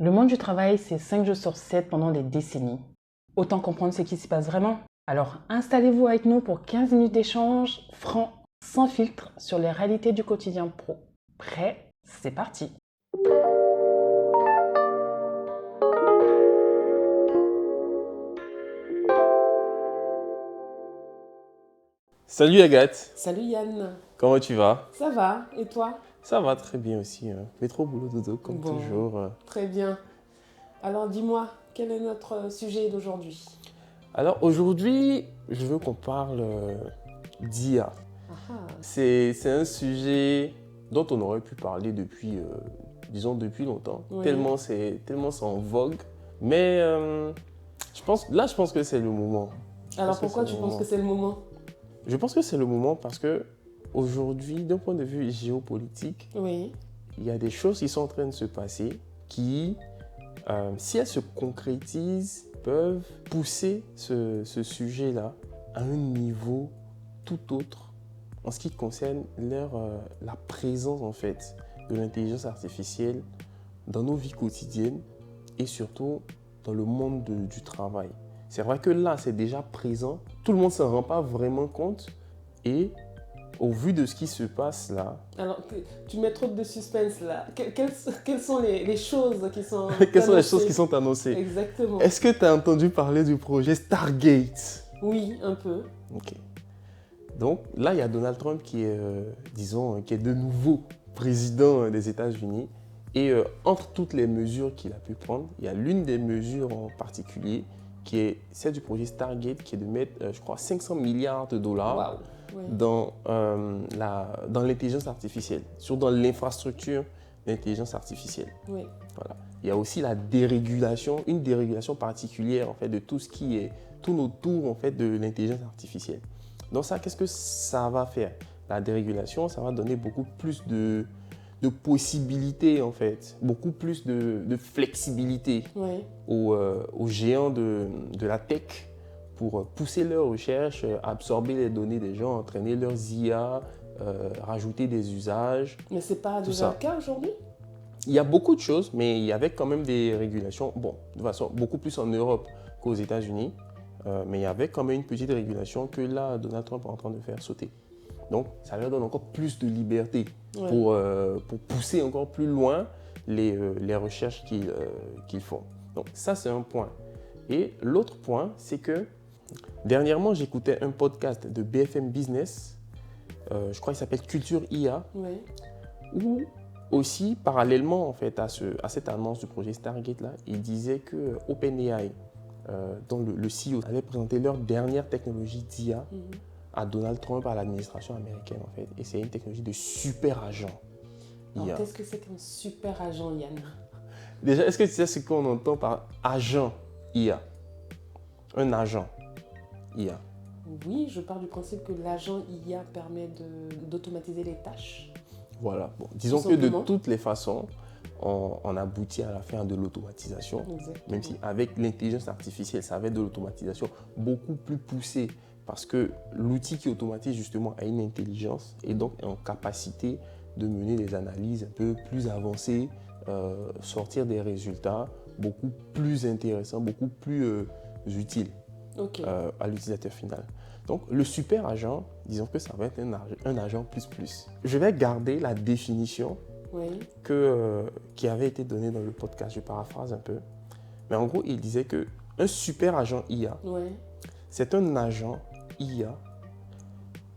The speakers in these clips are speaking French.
Le monde du travail, c'est 5 jours sur 7 pendant des décennies. Autant comprendre ce qui s'y passe vraiment. Alors installez-vous avec nous pour 15 minutes d'échange franc, sans filtre, sur les réalités du quotidien pro. Prêt? C'est parti! Salut Agathe, Salut Yann, comment tu vas? ça va et toi? Ça va très bien aussi, métro boulot dodo comme Bon. toujours. Très bien. Alors dis-moi, quel est notre sujet d'aujourd'hui? Alors aujourd'hui, je veux qu'on parle d'IA. Ah, C'est un sujet dont on aurait pu parler depuis, disons depuis longtemps, Oui. tellement c'est en vogue. Mais je pense que c'est le moment. Alors pense que pourquoi c'est tu le penses moment. que c'est le moment? Je pense que c'est le moment parce que aujourd'hui, d'un point de vue géopolitique, Oui, il y a des choses qui sont en train de se passer qui, si elles se concrétisent, peuvent pousser ce sujet-là à un niveau tout autre en ce qui concerne la présence en fait de l'intelligence artificielle dans nos vies quotidiennes et surtout dans le monde du travail. C'est vrai que là, c'est déjà présent. Tout le monde ne s'en rend pas vraiment compte et au vu de ce qui se passe là, alors tu mets trop de suspense là. Quelles sont les choses qui sont quelles sont les annoncées? choses qui sont annoncées? Exactement. Est-ce que tu as entendu parler du projet Stargate? Oui, un peu. Ok. Donc là, il y a Donald Trump qui est, qui est de nouveau président des États-Unis. Et entre toutes les mesures qu'il a pu prendre, il y a l'une des mesures en particulier qui est celle du projet Stargate, qui est de mettre, je crois, 500 milliards de dollars Waouh. Oui. dans l'intelligence artificielle, dans l'infrastructure d'intelligence artificielle. Oui. Voilà. Il y a aussi la dérégulation, une dérégulation particulière en fait, de tout ce qui tourne autour en fait, de l'intelligence artificielle. Donc ça, qu'est-ce que ça va faire? La dérégulation, ça va donner beaucoup plus de possibilités, en fait, beaucoup plus de flexibilité Oui. aux géants de la tech pour pousser leurs recherches, absorber les données des gens, entraîner leurs IA, rajouter des usages. Mais c'est pas Tout déjà ça. le cas aujourd'hui? Il y a beaucoup de choses, mais il y avait quand même des régulations, bon, de façon beaucoup plus en Europe qu'aux États-Unis, mais il y avait quand même une petite régulation que là, Donald Trump est en train de faire sauter. Donc, ça leur donne encore plus de liberté Oui. pour pousser encore plus loin les recherches qu'ils font. Donc, ça, c'est un point. Et l'autre point, c'est que dernièrement, j'écoutais un podcast de BFM Business, je crois qu'il s'appelle Culture IA, Oui. où aussi, parallèlement en fait, à cette annonce du projet Stargate, là, il disait que OpenAI, dont le CEO, allait présenter leur dernière technologie d'IA Mhm. à Donald Trump, à l'administration américaine en fait. Et c'est une technologie de super agent Alors IA. qu'est-ce que c'est qu'un super agent, Yann? Déjà, est-ce que tu sais ce qu'on entend par agent IA? Un agent IA. Oui, je pars du principe que l'agent IA permet d'automatiser les tâches. Voilà. Bon, disons Tout que de simplement. toutes les façons, on aboutit à la fin de l'automatisation. Exactement. Même si avec l'intelligence artificielle, ça va être de l'automatisation beaucoup plus poussée parce que l'outil qui automatise justement a une intelligence et donc est en capacité de mener des analyses un peu plus avancées, sortir des résultats beaucoup plus intéressants, beaucoup plus utiles Ok. à l'utilisateur final. Donc le super agent, disons que ça va être un agent plus. Je vais garder la définition Oui. qui avait été donnée dans le podcast, je paraphrase un peu. Mais en gros, il disait qu'un super agent IA, Oui. c'est un agent IA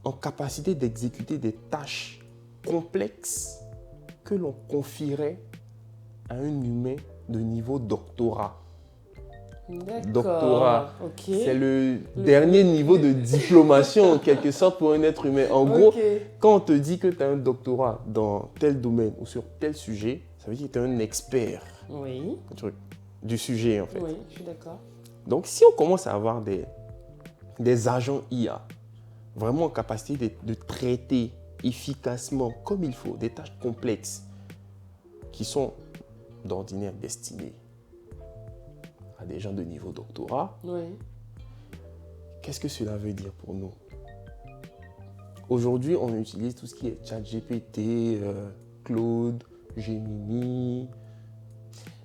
en capacité d'exécuter des tâches complexes que l'on confierait à un humain de niveau doctorat. D'accord. Doctorat, Ok. c'est le dernier niveau de diplomation en quelque sorte pour un être humain. En gros, Ok. quand on te dit que tu as un doctorat dans tel domaine ou sur tel sujet, ça veut dire que tu es un expert Oui. du sujet en fait. Oui, je suis d'accord. Donc si on commence à avoir des agents IA vraiment en capacité de traiter efficacement comme il faut des tâches complexes qui sont d'ordinaire destinées à des gens de niveau doctorat, Oui. qu'est-ce que cela veut dire pour nous? Aujourd'hui, on utilise tout ce qui est ChatGPT, Claude, Gemini.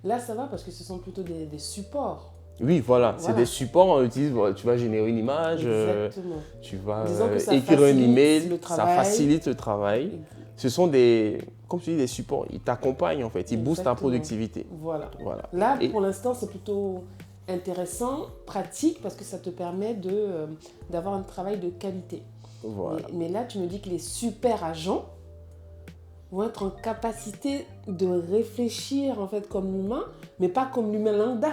Là, ça va parce que ce sont plutôt des supports. Oui, voilà, c'est Voilà. des supports, on utilise, voilà, tu vas générer une image, Exactement. tu vas Disons que ça écrire un facilite email, le ça travail. facilite le travail. Ce sont des, comme tu dis, des supports, ils t'accompagnent en fait, ils boostent ta Exactement. productivité. Voilà. Voilà. Là, Et pour l'instant, c'est plutôt intéressant, pratique, parce que ça te permet d'avoir un travail de qualité. voilà. Mais là, tu me dis que les super agents vont être en capacité de réfléchir en fait comme l'humain, mais pas comme l'humain lambda.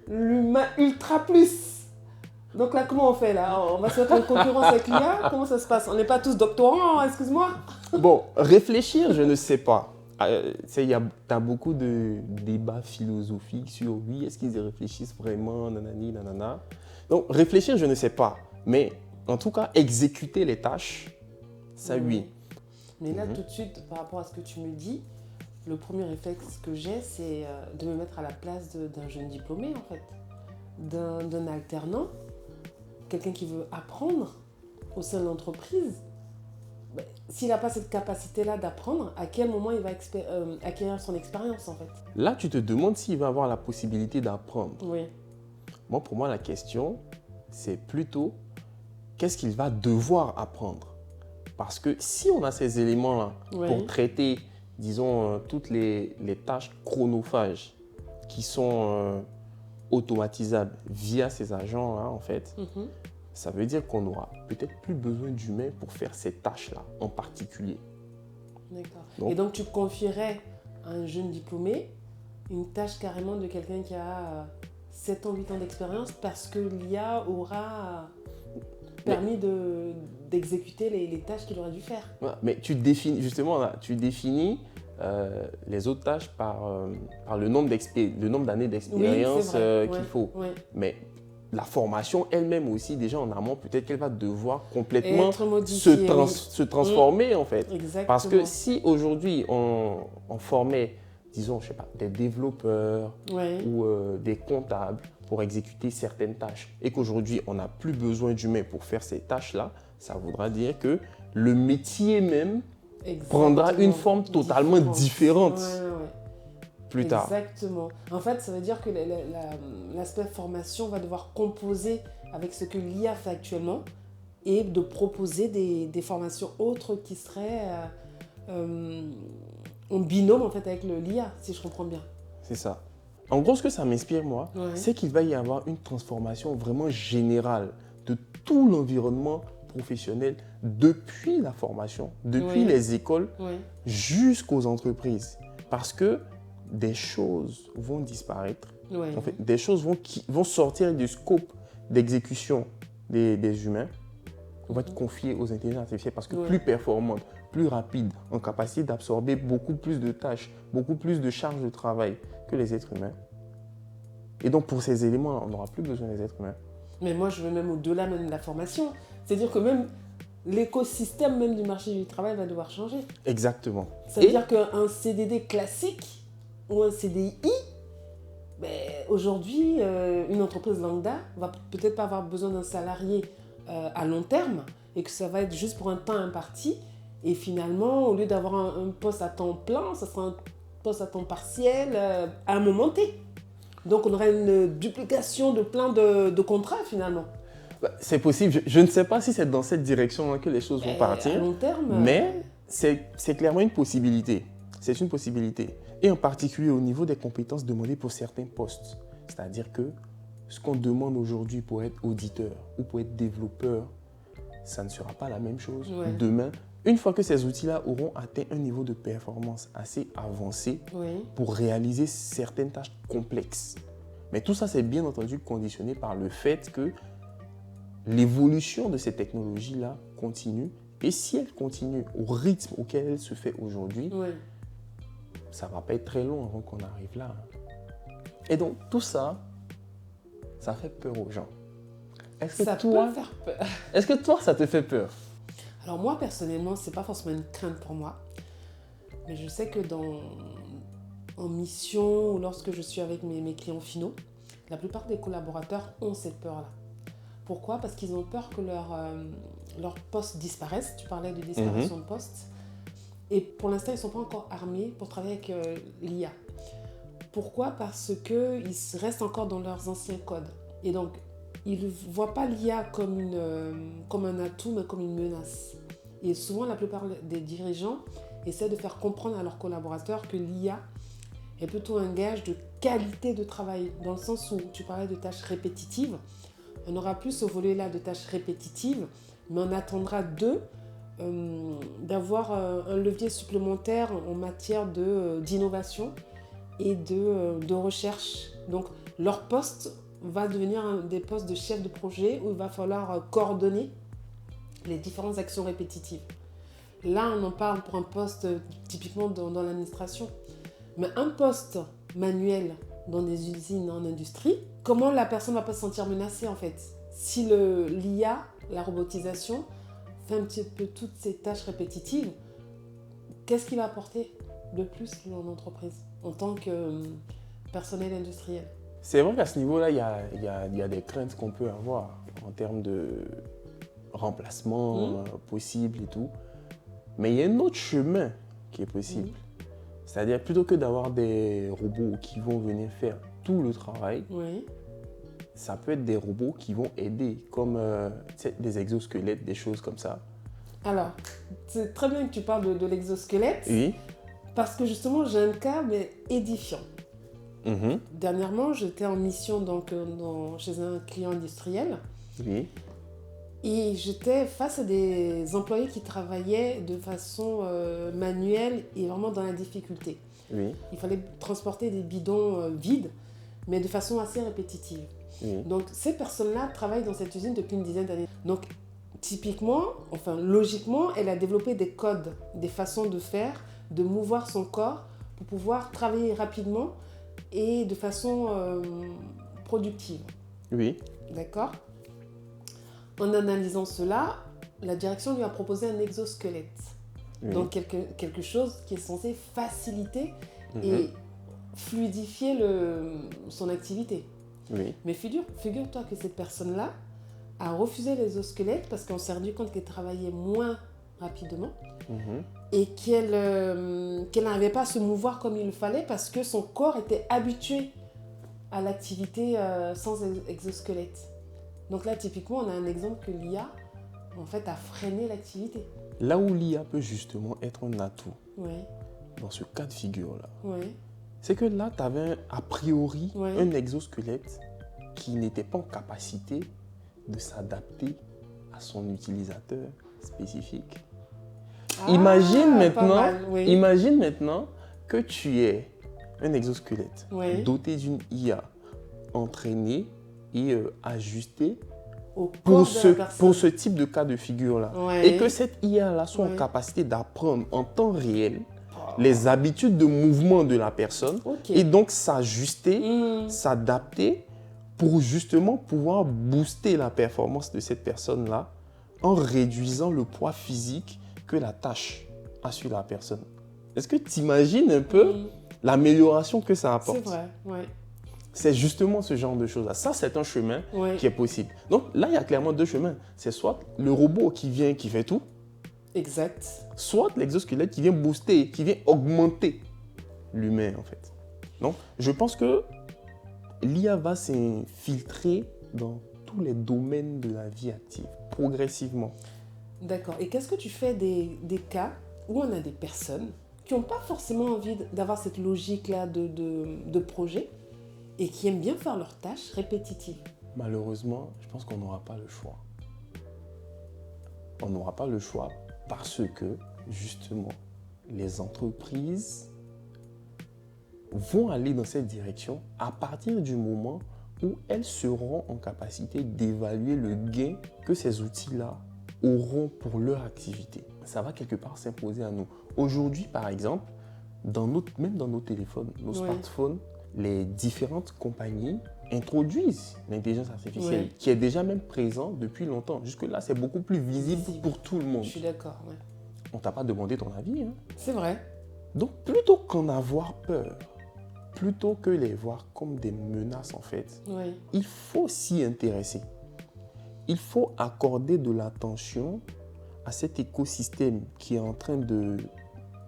L'humain ultra plus. Donc là, comment on fait là? On va se mettre en concurrence avec l'IA? Comment ça se passe? On n'est pas tous doctorants, hein, excuse-moi. Bon, réfléchir, je ne sais pas. Tu as beaucoup de débats philosophiques sur oui, est-ce qu'ils y réfléchissent vraiment, nanani, nanana. Donc, réfléchir, je ne sais pas. Mais en tout cas, exécuter les tâches, ça oui. Mais là, tout de suite, par rapport à ce que tu me dis, le premier réflexe que j'ai, c'est de me mettre à la place d'un jeune diplômé, en fait. D'un alternant, quelqu'un qui veut apprendre au sein de l'entreprise. Ben, s'il n'a pas cette capacité-là d'apprendre, à quel moment il va acquérir son expérience, en fait? Là, tu te demandes s'il va avoir la possibilité d'apprendre. Oui. Moi, pour moi, la question, c'est plutôt qu'est-ce qu'il va devoir apprendre. Parce que si on a ces éléments-là pour traiter, disons, toutes les tâches chronophages qui sont automatisables via ces agents-là, en fait, ça veut dire qu'on n'aura peut-être plus besoin d'humains pour faire ces tâches-là en particulier. D'accord. Et donc, tu confierais à un jeune diplômé une tâche carrément de quelqu'un qui a 7 ans, 8 ans d'expérience parce que l'IA aura permis d'exécuter les tâches qu'il aurait dû faire. Mais tu définis, justement, là, tu définis les autres tâches par le nombre d'années d'expérience qu'il faut. Oui. Mais la formation elle-même aussi, déjà en amont, peut-être qu'elle va devoir complètement se transformer en fait. Exactement. Parce que si aujourd'hui on formait, disons, je sais pas, des développeurs ou des comptables pour exécuter certaines tâches et qu'aujourd'hui on n'a plus besoin d'humains pour faire ces tâches-là, ça voudra dire que le métier même prendra une forme totalement différente. Plus tard. Exactement. En fait, ça veut dire que l'aspect formation va devoir composer avec ce que l'IA fait actuellement et de proposer des formations autres qui seraient en binôme en fait, avec l'IA, si je comprends bien. C'est ça. En gros, ce que ça m'inspire, moi, c'est qu'il va y avoir une transformation vraiment générale de tout l'environnement professionnel depuis la formation, depuis les écoles jusqu'aux entreprises. Parce que des choses vont disparaître. En fait, des choses vont sortir du scope d'exécution des humains. On va être confié aux intelligences artificielles parce que plus performantes, plus rapides, en capacité d'absorber beaucoup plus de tâches, beaucoup plus de charges de travail que les êtres humains. Et donc, pour ces éléments, on n'aura plus besoin des êtres humains. Mais moi, je vais même au-delà même de la formation. C'est-à-dire que même l'écosystème même du marché du travail va devoir changer. Exactement. Ça veut dire qu'un CDD classique ou un CDI, aujourd'hui, une entreprise lambda va peut-être pas avoir besoin d'un salarié à long terme et que ça va être juste pour un temps imparti. Et finalement, au lieu d'avoir un poste à temps plein, ça sera un poste à temps partiel à un moment T. Donc, on aurait une duplication de plein de contrats finalement. C'est possible. Je ne sais pas si c'est dans cette direction que les choses vont partir. À long terme. Mais c'est clairement une possibilité. C'est une possibilité. Et en particulier au niveau des compétences demandées pour certains postes. C'est-à-dire que ce qu'on demande aujourd'hui pour être auditeur ou pour être développeur, ça ne sera pas la même chose demain. Une fois que ces outils-là auront atteint un niveau de performance assez avancé pour réaliser certaines tâches complexes. Mais tout ça, c'est bien entendu conditionné par le fait que l'évolution de ces technologies-là continue. Et si elle continue au rythme auquel elle se fait aujourd'hui, ça ne va pas être très long avant qu'on arrive là. Et donc, tout ça, ça fait peur aux gens. Est-ce que ça peut faire peur. Est-ce que toi, ça te fait peur? Alors moi, personnellement, ce n'est pas forcément une crainte pour moi. Mais je sais que en mission ou lorsque je suis avec mes clients finaux, la plupart des collaborateurs ont cette peur-là. Pourquoi? Parce qu'ils ont peur que leur poste disparaisse. Tu parlais de disparition de poste. Et pour l'instant, ils ne sont pas encore armés pour travailler avec l'IA. Pourquoi ? Parce qu'ils restent encore dans leurs anciens codes. Et donc, ils ne voient pas l'IA comme un atout, mais comme une menace. Et souvent, la plupart des dirigeants essaient de faire comprendre à leurs collaborateurs que l'IA est plutôt un gage de qualité de travail, dans le sens où tu parlais de tâches répétitives. On n'aura plus ce volet-là de tâches répétitives, mais on attendra d'eux d'avoir un levier supplémentaire en matière d'innovation et de recherche. Donc, leur poste va devenir des postes de chef de projet où il va falloir coordonner les différentes actions répétitives. Là, on en parle pour un poste typiquement dans l'administration. Mais un poste manuel dans des usines en industrie, comment la personne ne va pas se sentir menacée en fait ? Si l'IA, la robotisation, fait un petit peu toutes ces tâches répétitives, qu'est-ce qu'il va apporter de plus dans l'entreprise en tant que personnel industriel ? C'est vrai qu'à ce niveau-là, il y a des craintes qu'on peut avoir en termes de remplacement possible et tout. Mais il y a un autre chemin qui est possible. C'est-à-dire, plutôt que d'avoir des robots qui vont venir faire tout le travail, ça peut être des robots qui vont aider, comme des exosquelettes, des choses comme ça. Alors, c'est très bien que tu parles de l'exosquelette, Oui. parce que justement, j'ai un cas édifiant. Dernièrement, j'étais en mission chez un client industriel. Oui. Et j'étais face à des employés qui travaillaient de façon manuelle et vraiment dans la difficulté. Oui. Il fallait transporter des bidons vides, mais de façon assez répétitive. Oui. Donc, ces personnes-là travaillent dans cette usine depuis une dizaine d'années. Donc, typiquement, logiquement, elle a développé des codes, des façons de faire, de mouvoir son corps pour pouvoir travailler rapidement et de façon productive. Oui. D'accord ? En analysant cela, la direction lui a proposé un exosquelette. Donc quelque chose qui est censé faciliter et fluidifier son activité. Oui. Mais figure-toi que cette personne-là a refusé l'exosquelette parce qu'on s'est rendu compte qu'elle travaillait moins rapidement et qu'elle n'arrivait pas à se mouvoir comme il le fallait parce que son corps était habitué à l'activité sans exosquelette. Donc là, typiquement, on a un exemple que l'IA, en fait, a freiné l'activité. Là où l'IA peut justement être un atout, Oui. dans ce cas de figure-là, Oui. c'est que là, tu avais a priori Oui. un exosquelette qui n'était pas en capacité de s'adapter à son utilisateur spécifique. Imagine maintenant que tu es un exosquelette doté d'une IA entraînée et ajustée pour ce type de cas de figure-là. Et que cette IA-là soit en capacité d'apprendre en temps réel les habitudes de mouvement de la personne et donc s'ajuster, s'adapter pour justement pouvoir booster la performance de cette personne-là en réduisant le poids physique que la tâche a sur la personne. Est-ce que tu imagines un peu l'amélioration que ça apporte? C'est vrai, oui. C'est justement ce genre de choses-là. Ça, c'est un chemin qui est possible. Donc là, il y a clairement deux chemins. C'est soit le robot qui vient, qui fait tout. Exact. Soit l'exosquelette qui vient booster, qui vient augmenter l'humain, en fait. Donc, je pense que l'IA va s'infiltrer dans tous les domaines de la vie active, progressivement. D'accord. Et qu'est-ce que tu fais des cas où on a des personnes qui n'ont pas forcément envie d'avoir cette logique-là de projet et qui aiment bien faire leurs tâches répétitives? Malheureusement, je pense qu'on n'aura pas le choix. On n'aura pas le choix parce que, justement, les entreprises vont aller dans cette direction à partir du moment où elles seront en capacité d'évaluer le gain que ces outils-là auront pour leur activité. Ça va quelque part s'imposer à nous. Aujourd'hui, par exemple, même dans nos téléphones, nos smartphones, les différentes compagnies introduisent l'intelligence artificielle qui est déjà même présente depuis longtemps. Jusque-là, c'est beaucoup plus visible pour tout le monde. Je suis d'accord, oui. On ne t'a pas demandé ton avis. Hein? C'est vrai. Donc, plutôt qu'en avoir peur, plutôt que les voir comme des menaces en fait, il faut s'y intéresser. Il faut accorder de l'attention à cet écosystème qui est en train de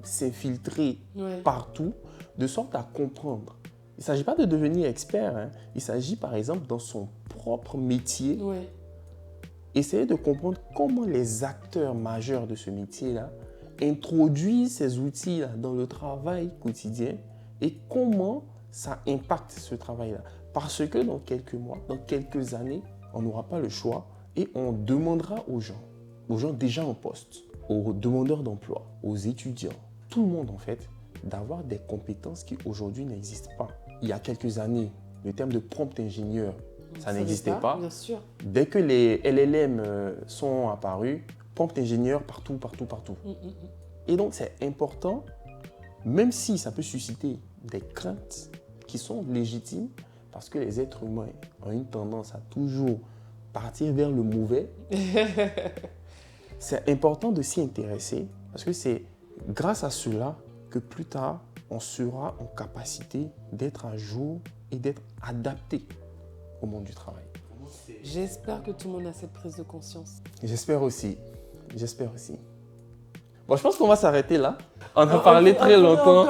s'infiltrer partout, de sorte à comprendre Il ne s'agit pas de devenir expert. Hein. Il s'agit, par exemple, dans son propre métier, Ouais. essayer de comprendre comment les acteurs majeurs de ce métier-là introduisent ces outils-là dans le travail quotidien et comment ça impacte ce travail-là. Parce que dans quelques mois, dans quelques années, on n'aura pas le choix et on demandera aux gens déjà en poste, aux demandeurs d'emploi, aux étudiants, tout le monde en fait, d'avoir des compétences qui aujourd'hui n'existent pas. Il y a quelques années, le terme de prompt ingénieur, ça n'existait pas. Bien sûr. Dès que les LLM sont apparus, prompt ingénieur partout. Et donc c'est important, même si ça peut susciter des craintes qui sont légitimes, parce que les êtres humains ont une tendance à toujours partir vers le mauvais. C'est important de s'y intéresser, parce que c'est grâce à cela que plus tard, on sera en capacité d'être à jour et d'être adapté au monde du travail. J'espère que tout le monde a cette prise de conscience. J'espère aussi. Bon, je pense qu'on va s'arrêter là. On a parlé très longtemps.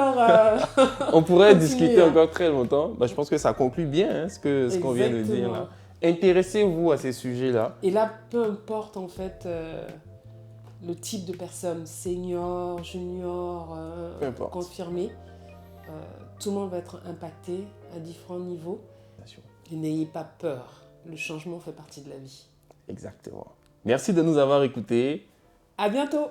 On pourrait discuter encore très longtemps. Je pense que ça conclut bien hein, ce qu'on vient de dire là. Intéressez-vous à ces sujets-là. Et là, peu importe en fait le type de personne, senior, junior, confirmé, tout le monde va être impacté à différents niveaux. Et n'ayez pas peur, le changement fait partie de la vie. Exactement. Merci de nous avoir écoutés. À bientôt.